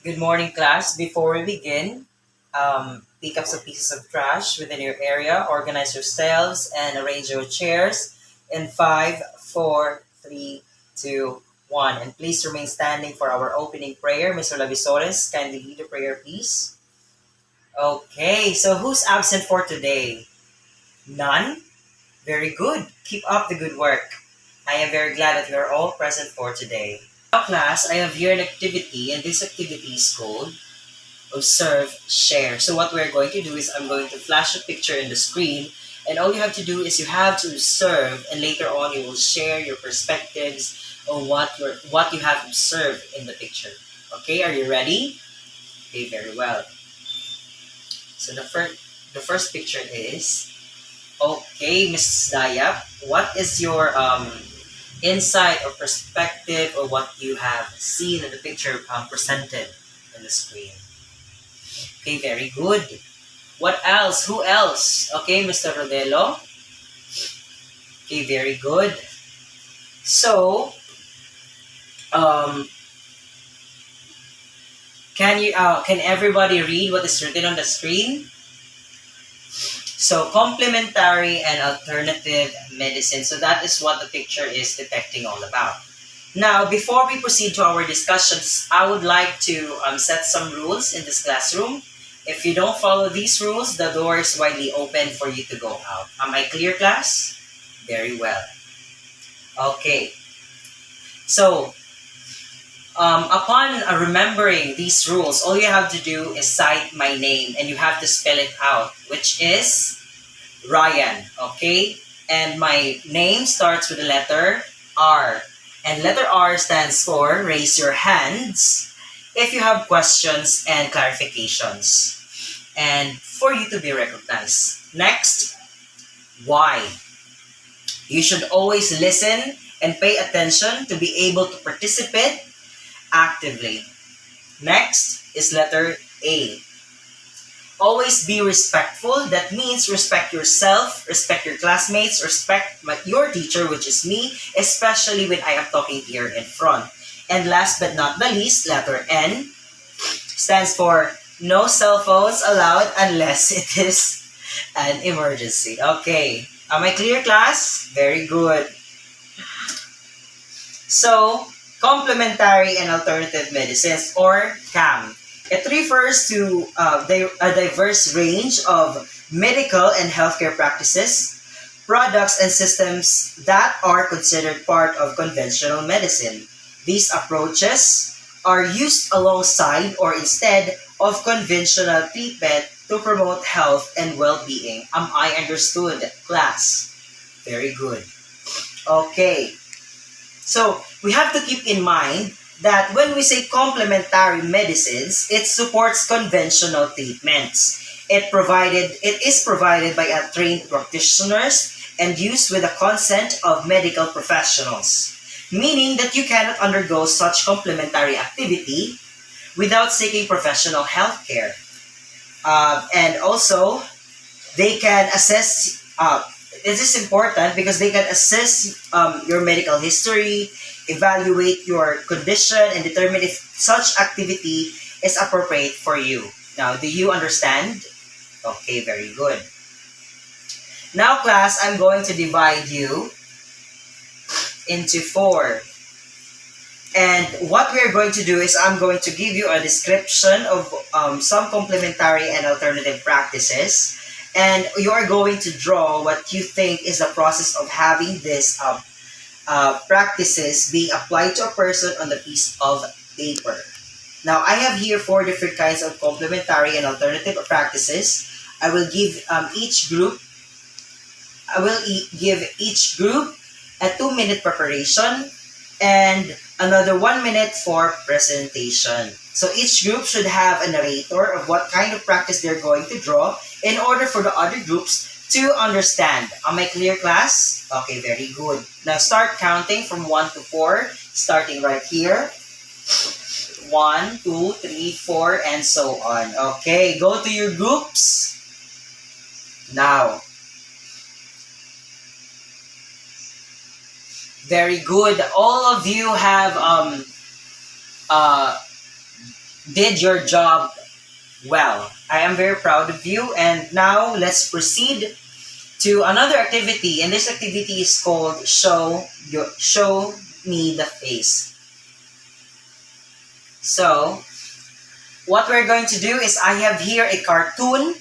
Good morning, class. Before we begin, pick up some pieces of trash within your area, organize yourselves, and arrange your chairs in 5, 4, 3, 2, 1. And please remain standing for our opening prayer. Mr. Lavisores, kindly lead the prayer, please. Okay, so who's absent for today? None? Very good. Keep up the good work. I am very glad that you are all present for today. Now, class, I have here an activity, and this activity is called observe, share. So what we're going to do is I'm going to flash a picture in the screen, and all you have to do is you have to observe, and later on you will share your perspectives on what you have observed in the picture. Okay, are you ready? Okay, very well. So the first picture is okay, Mrs. Dayap. What is your insight or perspective or what you have seen in the picture presented in the screen? Okay, very good. What else? Who else? Okay, Mr. Rodelo. Okay, very good. So, um, can everybody read what is written on the screen? So, complementary and alternative medicine. So that is what the picture is depicting all about. Now, before we proceed to our discussions, I would like to set some rules in this classroom. If you don't follow these rules, the door is widely open for you to go out. Am I clear, class? Very well. Okay. So, upon remembering these rules, all you have to do is cite my name and you have to spell it out, which is Ryan. Okay? And my name starts with the letter R. And letter R stands for raise your hands if you have questions and clarifications, and for you to be recognized. Next, Y. You should always listen and pay attention to be able to participate actively. Next is letter A. Always be respectful. That means respect yourself, respect your classmates, respect your teacher, which is me, especially when I am talking here in front. And last but not the least, letter N stands for no cell phones allowed unless it is an emergency. Okay. Am I clear, class? Very good. So, complementary and alternative medicines, or CAM. It refers to a diverse range of medical and healthcare practices, products, and systems that are considered part of conventional medicine. These approaches are used alongside or instead of conventional treatment to promote health and well-being. Am I understood, class? Very good. Okay. So, we have to keep in mind that when we say complementary medicines, it supports conventional treatments. It is provided by a trained practitioners and used with the consent of medical professionals, meaning that you cannot undergo such complementary activity without seeking professional health care. And also, they can assess, this is important because they can assess your medical history, evaluate your condition, and determine if such activity is appropriate for you. Now, do you understand? Okay, very good. Now, class, I'm going to divide you into four. And what we're going to do is I'm going to give you a description of some complementary and alternative practices. And you are going to draw what you think is the process of having these practices being applied to a person on the piece of paper. Now, I have here four different kinds of complementary and alternative practices. I will give each group a 2-minute preparation and another 1 minute for presentation. So each group should have a narrator of what kind of practice they're going to draw in order for the other groups to understand. Am I clear, class? Okay, very good. Now start counting from 1 to 4, starting right here. 1, 2, 3, 4, and so on. Okay, go to your groups. Now, very good. All of you have did your job well. I am very proud of you. And now let's proceed to another activity. And this activity is called Show Me the Face. So, what we're going to do is I have here a cartoon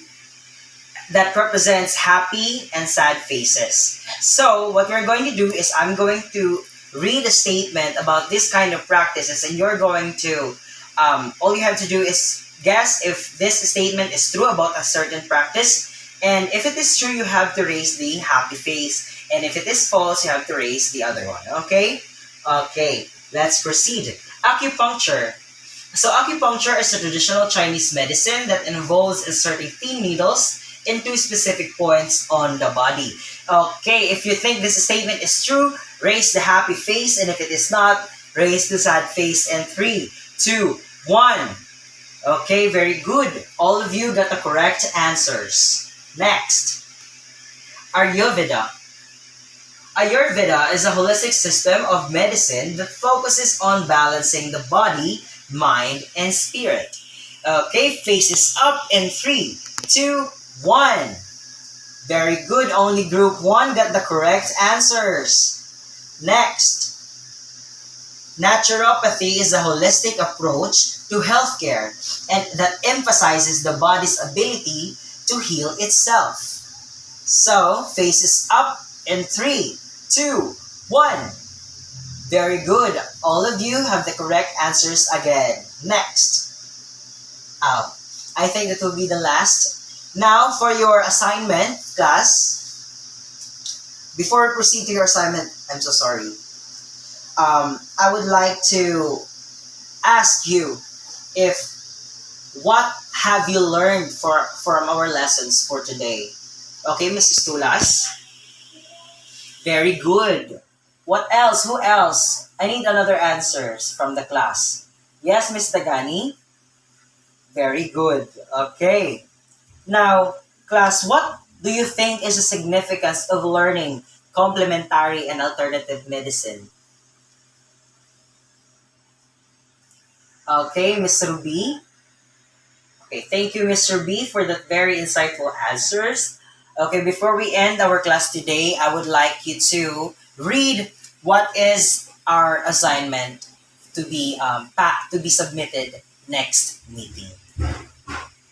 that represents happy and sad faces. So, what we're going to do is I'm going to read a statement about this kind of practices, and you're going to, all you have to do is guess if this statement is true about a certain practice. And if it is true, you have to raise the happy face. And if it is false, you have to raise the other one. Okay? Okay, let's proceed. Acupuncture. So acupuncture is a traditional Chinese medicine that involves inserting thin needles into specific points on the body. Okay, if you think this statement is true, raise the happy face, and if it is not, raise the sad face. And 3, 2, 1. Okay, very good. All of you got the correct answers. Next, Ayurveda. Ayurveda is a holistic system of medicine that focuses on balancing the body, mind, and spirit. Okay, faces up in 3, 2, 1. Very good. Only group 1 got the correct answers. Next, naturopathy is a holistic approach to healthcare and that emphasizes the body's ability to heal itself. So, faces up in 3, 2, 1. Very good. All of you have the correct answers again. Next. I think that will be the last. Now, for your assignment, class, before we proceed to your assignment, I'm so sorry. I would like to ask you if what have you learned from our lessons for today? Okay, Mrs. Tulas? Very good. What else? Who else? I need another answers from the class. Yes, Miss Dagani? Very good. Okay. Now, class, what do you think is the significance of learning complementary and alternative medicine? Okay, Miss Ruby? Okay, thank you, Mr. B, for that very insightful answers. Okay, before we end our class today, I would like you to read what is our assignment to be to be submitted next meeting.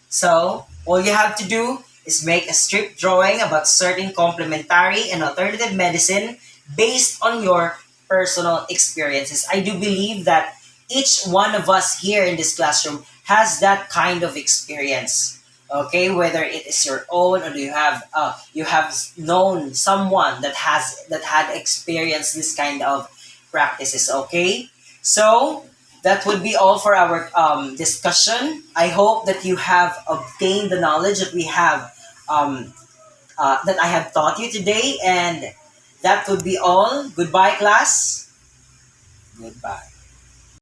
So, all you have to do is make a strip drawing about certain complementary and alternative medicine based on your personal experiences. I do believe that each one of us here in this classroom has that kind of experience. Okay, whether it is your own or you have known someone that had experienced this kind of practices. Okay, so that would be all for our discussion. I hope that you have obtained the knowledge that we have that I have taught you today, and that would be all. Goodbye, class. Goodbye.